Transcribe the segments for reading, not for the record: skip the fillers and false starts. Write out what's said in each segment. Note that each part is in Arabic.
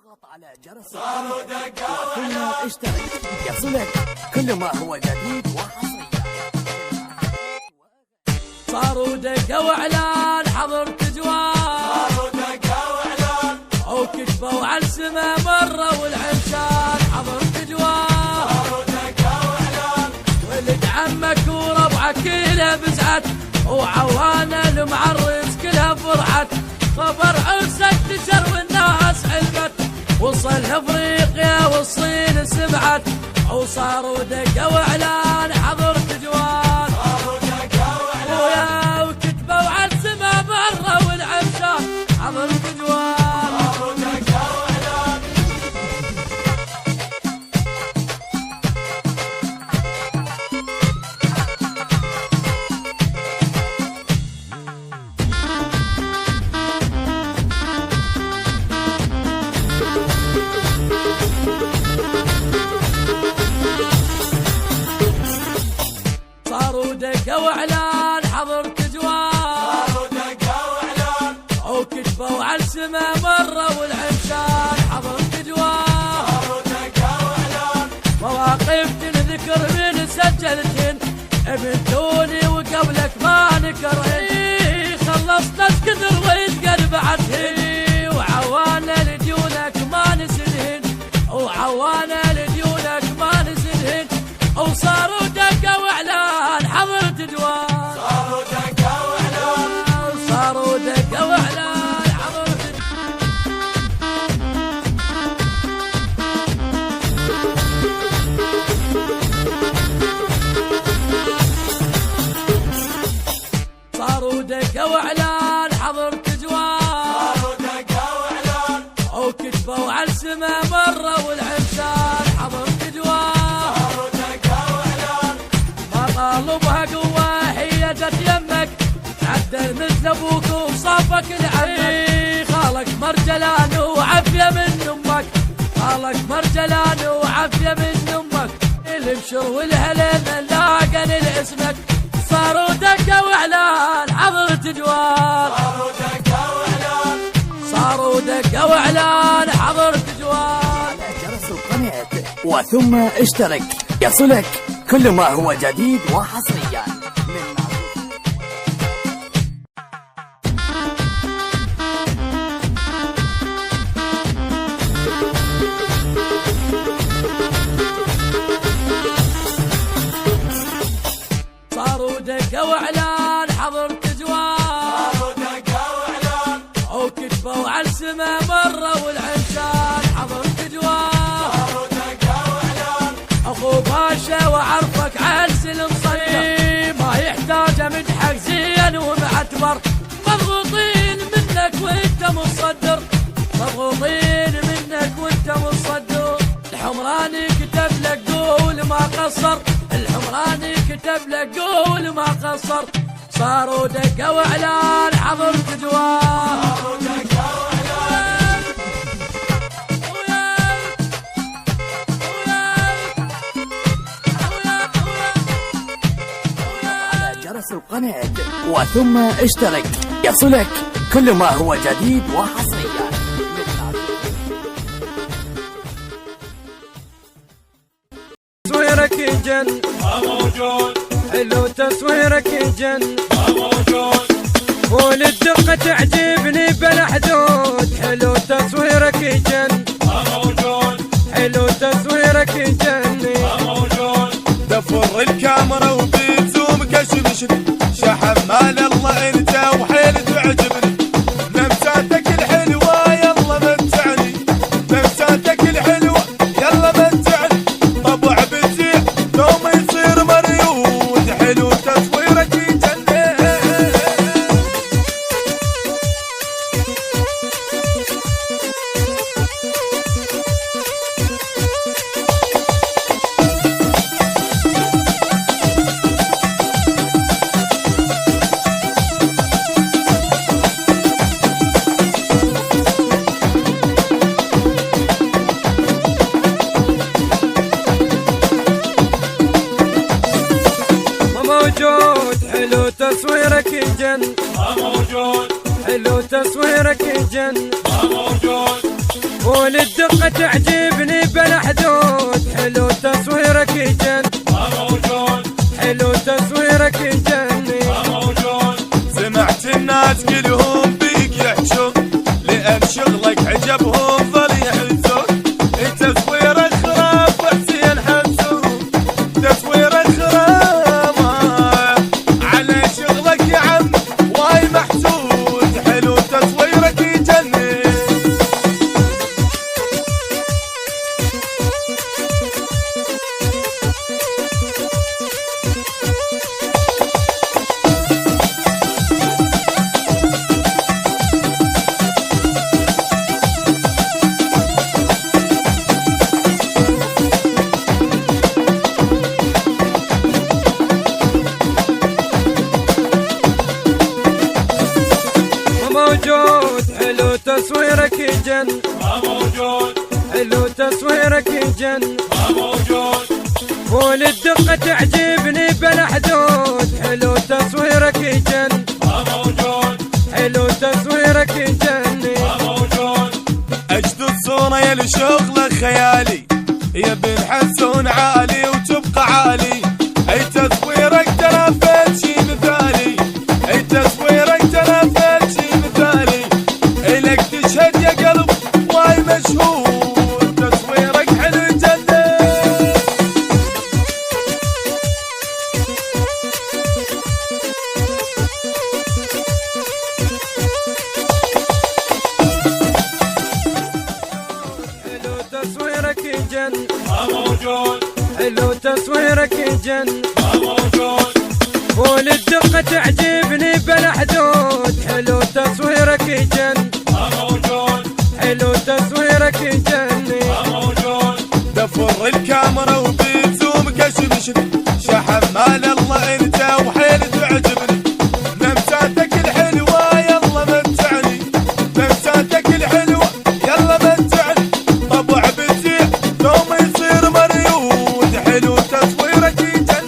اضغط على جرس القناة اشترك يصلك كل ما هو جديد وحصري. صاروا دقة واعلان حضرت جوال، صاروا دقة واعلان وكتبوا على السما مرة والعشان حضرت جوال، صاروا دقة واعلان ولد عمك وربعك كلها بزعت، وعوانه المعرس كلها فرحت، خبر عرسك انتشر والناس علمت، وصل افريقيا والصين سمعت، وصاروا دقة واعلان حضرت جوال، صاروا دقة واعلان وكتبوا على السما مرة والعشان حضرت جوال. صاروا دقة واعلان صاروا دقة واعلان حضرت جوال، صاروا دقة واعلان وكتبوا على السما مرة والعشان حضرت جوال، صاروا دقة واعلان مواقف تنذكر من سجلتهن، ابنتوني وقبلك ما نكرهن، خلصت ناس كثر ويتقل بعدهن، وعوانا لديونك ما نسلهن، وعوانا لديونك ما نسلهن، وصاروا دقة واعلان حضرت جوال، صاروا دقة واعلان صاروا دقة واعلان حضرت صاروا دقة واعلان حضرت جوال، صاروا دقة واعلان وكتبوا على السما مرة والعرسان حضرت جوال، صاروا دقة واعلان مطالبها قوة هي جت يمك، عدل مثل ابوك وصافك العريق، خالك مرجلان وعافية من امك، خالك مرجلان وعافية من امك، البشر والهلال لاقن لاسمك، صاروا دقة واعلان حضرت جوال، صاروا دقة واعلان صاروا دقة واعلان حضرت جوال. على جرس القناة وثم اشترك يصلك كل ما هو جديد وحصريا من صاروا دقة واعلان حضرت جوال، صاروا دقة واعلان وكتبوا على السما مرة والعشان حضرت جوال، صاروا دقة واعلان اخو باشا وعرفك عسل مصدر، ما يحتاج مدحك زين ومعتبر، مضغوطين منك وانت مصدر، مضغوطين منك وانت مصدر، الحمراني كتب لك قول ما قصر، الحمراني كتب لك قول ما قصر، صاروا دقة واعلان حضرت جوال، صاروا دقة واعلان على جرس القناة وثم اشترك يصلك كل ما هو جديد وحصريا من تصويرك يجن ما موجود حلو تصويرك يجن ما موجود والدقة تعجبني بلا حدود، حلو تصويرك يجن ما موجود حلو تصويرك يجن، ما موجود دفر الكاميرا وبتزوم كشمشني شحن مال الله انت وحيل تعجبني لمساتك الحلوة يلا متعني لمساتك الحلوة يلا متعني طبع بتزيع لو ما يصير مريود حلو تصويرك يجنن تصويرك يجن ما موجود حلو تصويرك يجن ما موجود وللدقة تعجبني بلا حدود، حلو تصويرك يجن ما موجود، حلو تصويرك يجني ما موجود. سمعت الناس كلهم بيك يحشون، لأن شغلك عجبهم ظل يحسون. تصويرك خراب وحسين حمسون، تصويرك خراب على شغلك يا عم واي محسود، حلو تصويرك يجنن. موجود حلو تصويرك يجن ما موجود، حلو تصويرك يجن ما موجود. وللدقة تعجبني بلا حدود، حلو تصويرك يجن ما موجود، حلو تصويرك يجني ما موجود. اجدد صورة يا لشغلك خيالي، يا بن حسون عالي وتبقى عالي. اي تصويرك ترى فات شي مثالي، اي تصويرك ترى فات شي مثالي. الك تشهد يا قلب واي مشهور، تصويرك حلو جدا. حلو تصويرك يجن ما موجود، حلو تصويرك يجن ما موجود. وللدقة تعجبني بلا حدود، حلو تصويرك يجن ما موجود، حلو تصويرك يجني ما موجود. دفر الكاميرا وبتزوم كشمشني، شحن مال الله انت وحيل تعجبني. لمساتك الحلوة يلا متعني، لمساتك الحلوة يلا متعني. طبع بزيع دوم يصير مريود، حلو تصويرك يجنن.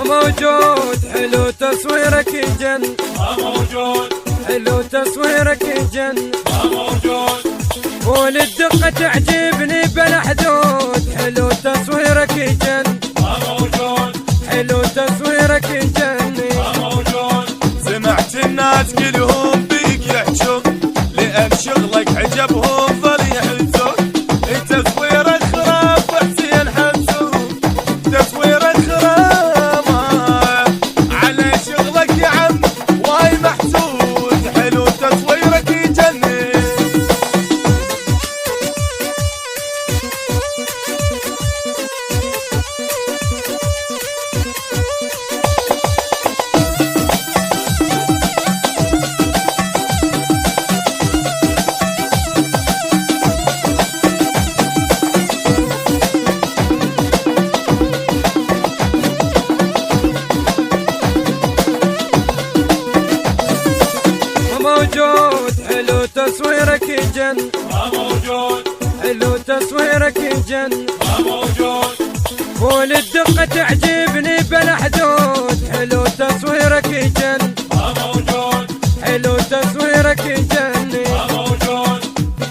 موجود حلو تصويرك يجن ما موجود، حلو تصويرك يجن ما موجود. وللدقة تعجبني بلا حدود، حلو تصويرك يجن ما موجود، حلو تصويرك يجني ما موجود. سمعت الناس كلهم بيك يحشون، لأن شغلك عجبهم ظل يحسون. تصويرك خراب وحسين حمسون، تصويرك خراب على شغلك يا عم واي محسود، حلو تصويرك يجنن. موجود حلو تصويرك يجن ما موجود، حلو تصويرك يجن ما موجود. وللدقة تعجبني بلا حدود، حلو تصويرك يجن ما موجود، حلو تصويرك يجني ما موجود.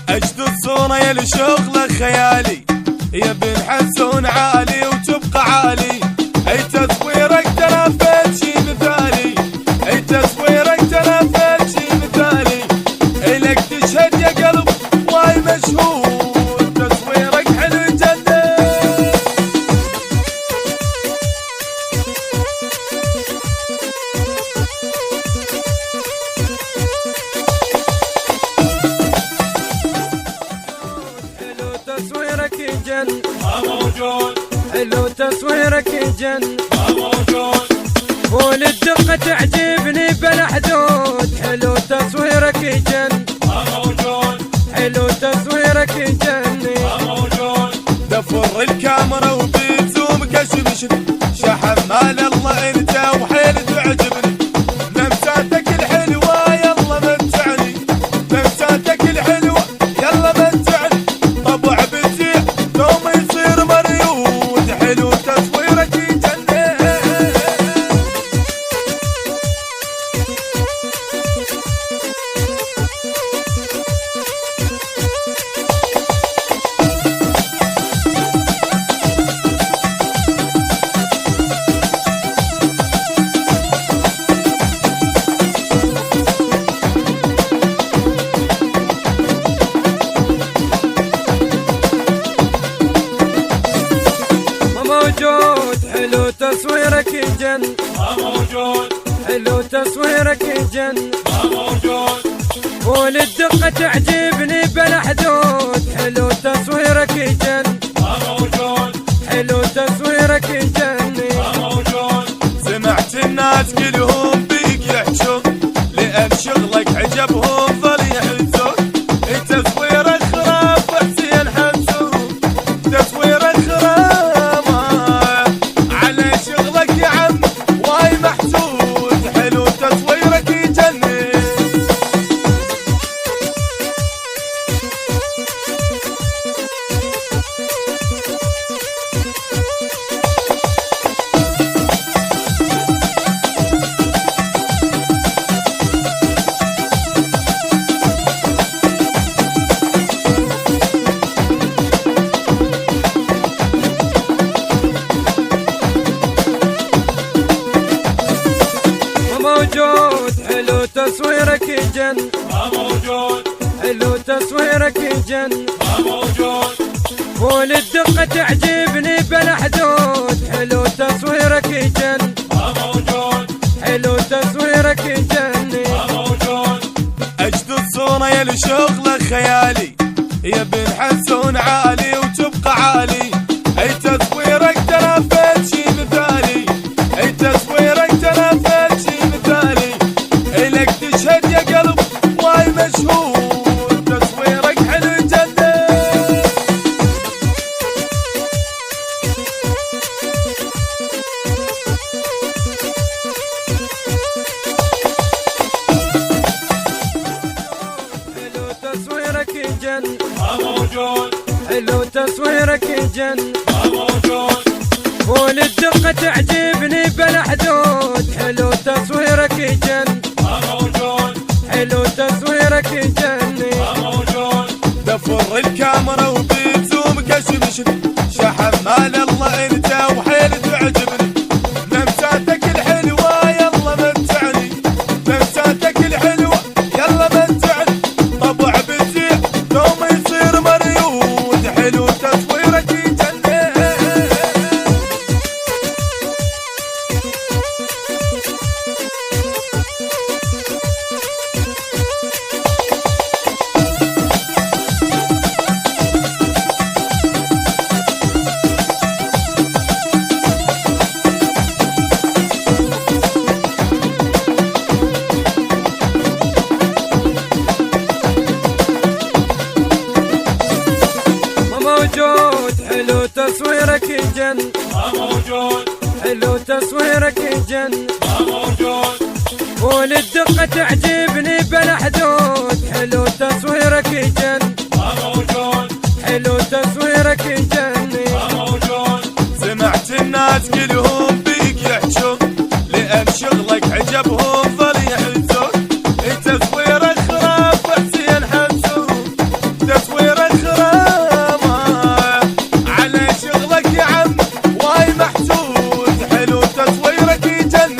اجدد صورة يا لشغلك خيالي، يا بن حسون عالي وتبقى عالي. اي تصويرك ترى فات شي مثالي، اي تصويرك ترى فات شي مثالي. الك تشهد يا قلب واي مشهور، تصويرك حلو جدا. حلو تصويرك يجن ما موجود، حلو تصويرك يجن ما موجود. وللدقة تعجبني بلا حدود، حلو تصويرك يجن ما موجود، حلو تصويرك يجني ما موجود. دفر الكاميرا وبيزوم كشمشني شحن مال الله انت وحيل تعجبني لمساتك الحلوة يلا متعني لمساتك الحلوة يلا متعني طبع بزيع دوم يصير مريود حلو تصويرك يجنن موجود حلو تصويرك يجن موجود حلو تصويرك يجن موجود وللدقة تعجبني بلا حدود حلو تصويرك يجن موجود حلو تصويرك يجن موجود سمعت الناس كلهم بيك يحجون لأن شغلك عجبهم ظل يحزون تصويرك خراب وحسين حمسون تصويرك خراب على شغلك يا عم واي محسود حلو تصويرك يجنن موجود حلو تصويرك يجن موجود حلو تصويرك يجن موجود وللدقة تعجبني بلا حدود حلو تصويرك يجن موجود حلو تصويرك يجن موجود اجد الصورة يا لشغلك خيالي يا بن حسون عالي وتبقى عالي اي تصويرك ترى فات شي مثالي اي تصويرك ترى فات شي مثالي الك تشهد يا قلب واي مشهور تصويرك حلو جدا حلو تصويرك يجن موجود حلو تصويرك يجن موجود وللدقة تعجبني بلا حدود حلو تصويرك يجن موجود حلو تصويرك يجن موجود دفر الكاميرا وبيزوم كشمشني شحن مال الله انت وحيل تعجبني لمساتك الحلوة يلا متعني لمساتك الحلوة يلا متعني طبع بزيع دوم يصير مريود حلو تصويرك يجنن موجود حلو تصويرك يجن موجود حلو تصويرك يجن موجود وللدقة تعجبني بلا حدود حلو تصويرك يجن موجود حلو تصويرك يجن موجود سمعت الناس كلهم بيك يحجون لأن شغلك عجبهم ظل يحزون تصويرك خراب وحسين حمسون تصويرك خراب على شغلك يا عم واي محسود حلو تصويرك يجنن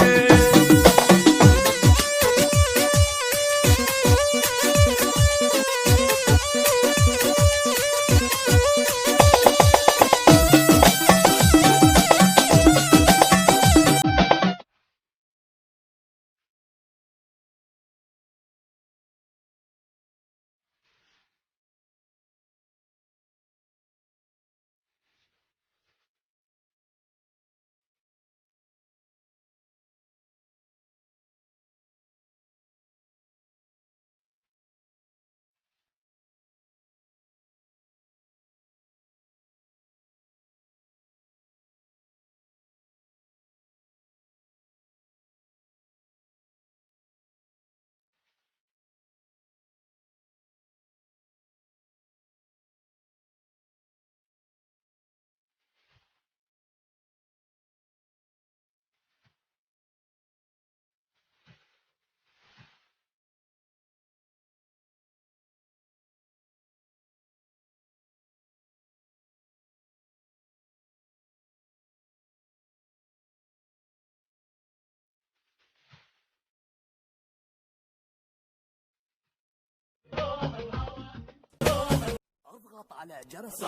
اضغط على جرس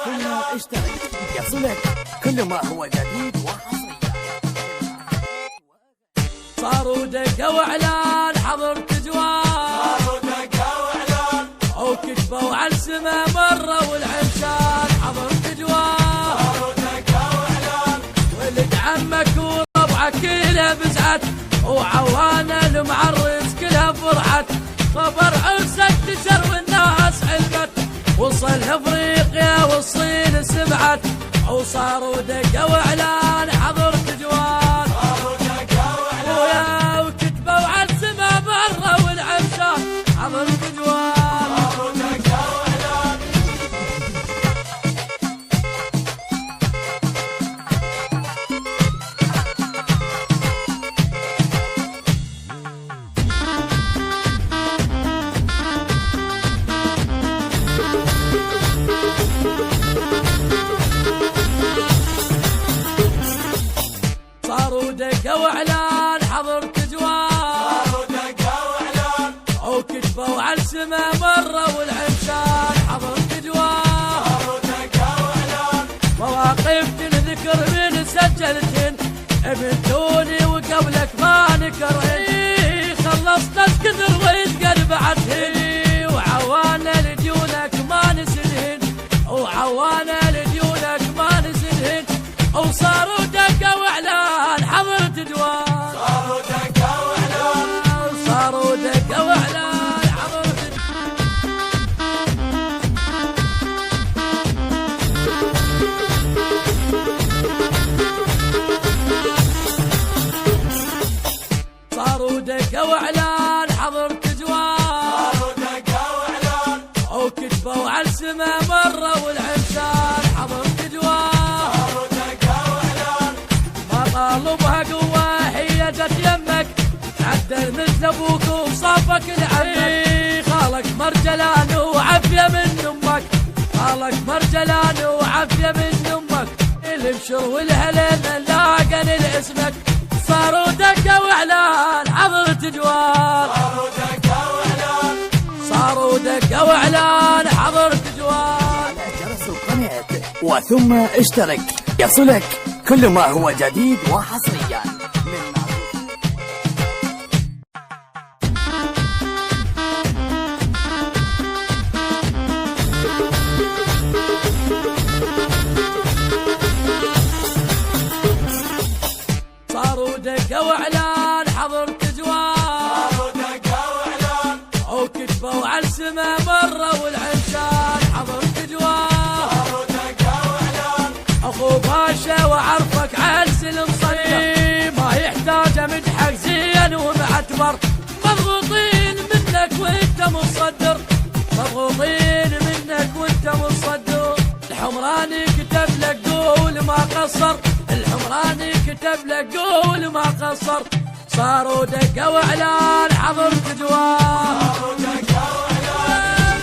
ثم اشترك يصلك كل ما هو جديد وحصري. صاروا دقة واعلان حضرت جوال، صاروا دقة واعلان وكتبوا على السما مرة والعرسان حضرت جوال، صاروا دقة واعلان ولد عمك وربعك كلها بزعت، وعوانه المعرس كلها فرحت، خبر عرسك تشر والناس علمت، وصل افريقيا والصين سمعت، وصاروا دقة واعلان حضرت جوال، صاروا دقة واعلان وكتبوا على السما برا والعشاء حضرت جوال. صاروا دقة واعلان صاروا دقة واعلان حضرت جوال، صاروا دقة واعلان وكتبوا على السما مرة والعشان حضرت جوال، صاروا دقة واعلان مواقف تنذكر من سجلتهن، ابنتوني وقبلك ما نكرهن، خلصت ناس كثر ويتقلبعتهن، وعوانا لديونك ما نسلهن، وعوانا لديونك ما نسلهن، وصاروا دقة واعلان حضرت جوال، صاروا دقة واعلان صاروا دقة واعلان حضرت صاروا دقة واعلان حضرت جوال، صاروا دقة واعلان وكتبوا على السما مرة والعرسان حضرت جوال، صاروا دقة واعلان مطالبها قوة هي جت يمك، عدل مثل ابوك وصافك لعمك، خالك مرجلان وعافية من امك، خالك مرجلان وعافية من امك، الابشر والهلال لاقن لاسمك، صاروا دقة واعلان حضرت جوال، صاروا دقة واعلان صاروا دقة واعلان حضرت جوال. على جرس القناة وثم اشترك يصلك كل ما هو جديد وحصريا من صاروا دقة واعلان حضرت جوال، صاروا دقة واعلان وكتبوا على السما مرة والعشان حضرت جوال، صاروا دقة واعلان اخو باشا وعرفك عرس المصدر، ما يحتاج مدحك زين ومعتبر، مضغوطين منك وانت مصدر، مضغوطين منك وانت مصدر، الحمراني كتب لك قول ما قصر، الحمراني كتب لك قول ما قصر، صاروا دقة واعلان حضرت جوال، صاروا دقة واعلان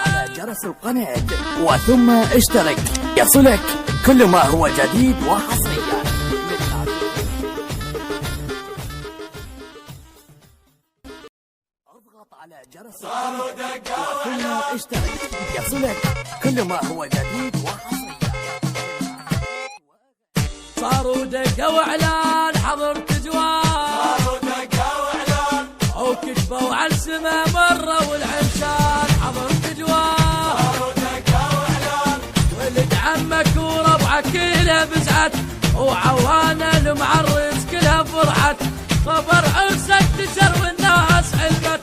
على جرس القناة وثم اشترك يصلك كل ما هو جديد وحصريا من اضغط على جرس صاروا دقة ثم اشترك يصلك كل ما هو جديد وحصريا. صاروا دقة واعلان حضرت جوال، صاروا دقة واعلان وكتبوا على السما مرة والعرسان حضرت جوال، صاروا دقة واعلان ولد عمك وربعك كلها بزعت، وعوانه المعرس كلها فرحت، خبر عرسك تشر والناس علمت،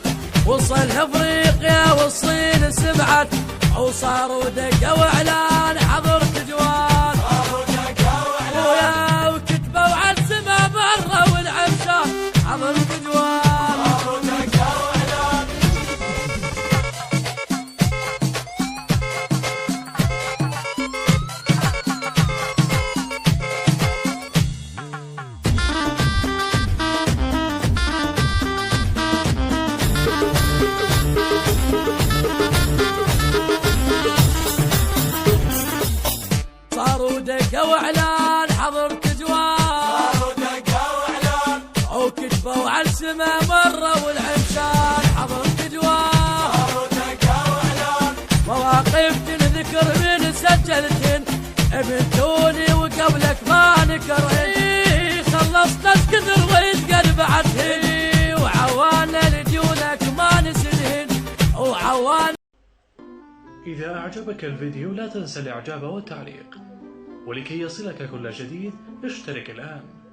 وصل افريقيا والصين سمعت، وصاروا دقة واعلان حضرت جوال، صاروا دقة واعلان وكتبوا على السما برا والعشاء حضرت جوال. صاروا دقة واعلان السما مرة والعشان حضرت جواه مواقف تنذكر من سجلتن ابنتوني وقبلك ما نكرهن خلصت الكثر ويتقل بعدهن وعوانا لديونك ما نسلهن وعوانا. إذا أعجبك الفيديو لا تنسى الإعجاب والتعليق، ولكي يصلك كل جديد اشترك الآن.